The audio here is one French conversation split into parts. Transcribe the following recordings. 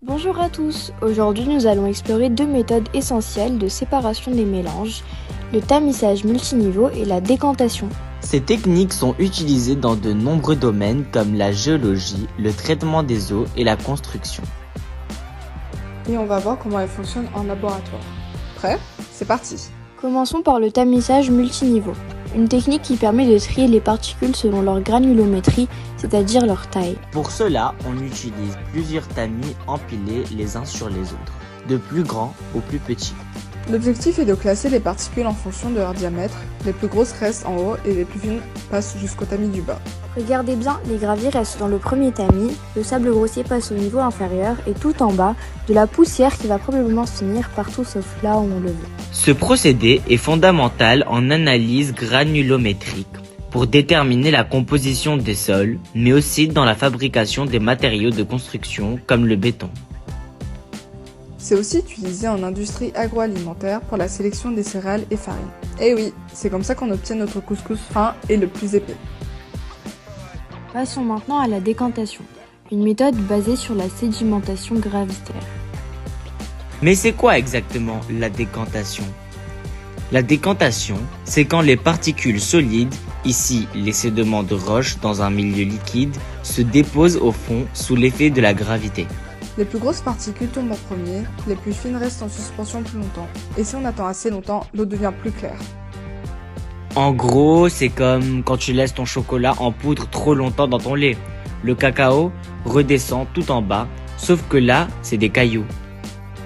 Bonjour à tous, aujourd'hui nous allons explorer deux méthodes essentielles de séparation des mélanges, le tamisage multiniveau et la décantation. Ces techniques sont utilisées dans de nombreux domaines comme la géologie, le traitement des eaux et la construction. Et on va voir comment elles fonctionnent en laboratoire. Prêt? C'est parti! Commençons par le tamisage multiniveau, une technique qui permet de trier les particules selon leur granulométrie, c'est-à-dire leur taille. Pour cela, on utilise plusieurs tamis empilés les uns sur les autres, de plus grands au plus petits. L'objectif est de classer les particules en fonction de leur diamètre. Les plus grosses restent en haut et les plus fines passent jusqu'au tamis du bas. Regardez bien, les graviers restent dans le premier tamis, le sable grossier passe au niveau inférieur et tout en bas, de la poussière qui va probablement se finir partout sauf là où on le veut. Ce procédé est fondamental en analyse granulométrique pour déterminer la composition des sols, mais aussi dans la fabrication des matériaux de construction comme le béton. C'est aussi utilisé en industrie agroalimentaire pour la sélection des céréales et farines. Et oui, c'est comme ça qu'on obtient notre couscous fin et le plus épais. Passons maintenant à la décantation, une méthode basée sur la sédimentation gravitaire. Mais c'est quoi exactement la décantation? La décantation, c'est quand les particules solides, ici les sédiments de roche dans un milieu liquide, se déposent au fond sous l'effet de la gravité. Les plus grosses particules tombent en premier, les plus fines restent en suspension plus longtemps. Et si on attend assez longtemps, l'eau devient plus claire. En gros, c'est comme quand tu laisses ton chocolat en poudre trop longtemps dans ton lait. Le cacao redescend tout en bas, sauf que là, c'est des cailloux.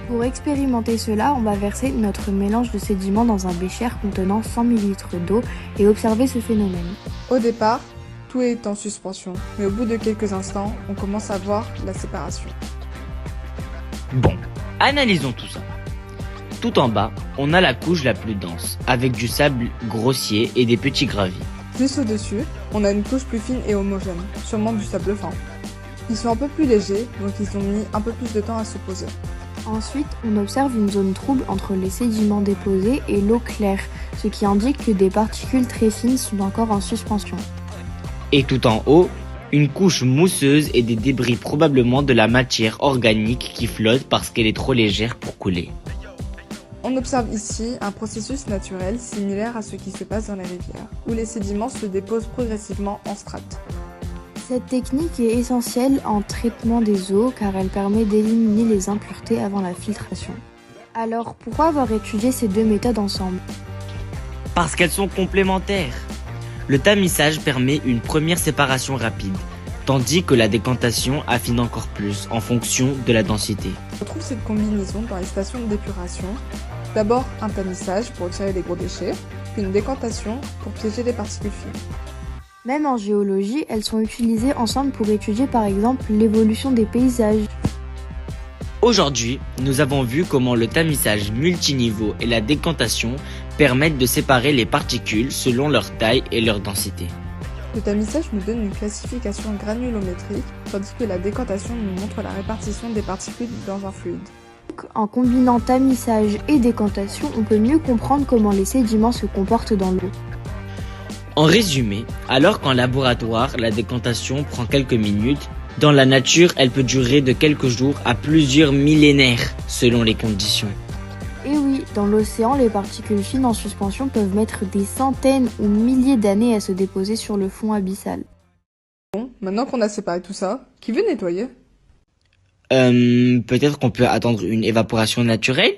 Pour expérimenter cela, on va verser notre mélange de sédiments dans un bécher contenant 100 ml d'eau et observer ce phénomène. Au départ, tout est en suspension, mais au bout de quelques instants, on commence à voir la séparation. Bon, analysons tout ça. Tout en bas, on a la couche la plus dense, avec du sable grossier et des petits graviers. Juste au-dessus, on a une couche plus fine et homogène, sûrement du sable fin. Ils sont un peu plus légers, donc ils ont mis un peu plus de temps à se poser. Ensuite, on observe une zone trouble entre les sédiments déposés et l'eau claire, ce qui indique que des particules très fines sont encore en suspension. Et tout en haut, une couche mousseuse et des débris probablement de la matière organique qui flotte parce qu'elle est trop légère pour couler. On observe ici un processus naturel similaire à ce qui se passe dans les rivières, où les sédiments se déposent progressivement en strates. Cette technique est essentielle en traitement des eaux car elle permet d'éliminer les impuretés avant la filtration. Alors, pourquoi avoir étudié ces deux méthodes ensemble? Parce qu'elles sont complémentaires. Le tamisage permet une première séparation rapide, tandis que la décantation affine encore plus en fonction de la densité. On retrouve cette combinaison dans les stations d'épuration. D'abord un tamissage pour retirer les gros déchets, puis une décantation pour piéger les particules fines. Même en géologie, elles sont utilisées ensemble pour étudier par exemple l'évolution des paysages. Aujourd'hui, nous avons vu comment le tamisage multiniveau et la décantation permettent de séparer les particules selon leur taille et leur densité. Le tamisage nous donne une classification granulométrique, tandis que la décantation nous montre la répartition des particules dans un fluide. En combinant tamisage et décantation, on peut mieux comprendre comment les sédiments se comportent dans l'eau. En résumé, alors qu'en laboratoire, la décantation prend quelques minutes, dans la nature, elle peut durer de quelques jours à plusieurs millénaires selon les conditions. Et oui, dans l'océan, les particules fines en suspension peuvent mettre des centaines ou milliers d'années à se déposer sur le fond abyssal. Bon, maintenant qu'on a séparé tout ça, qui veut nettoyer? Peut-être qu'on peut attendre une évaporation naturelle?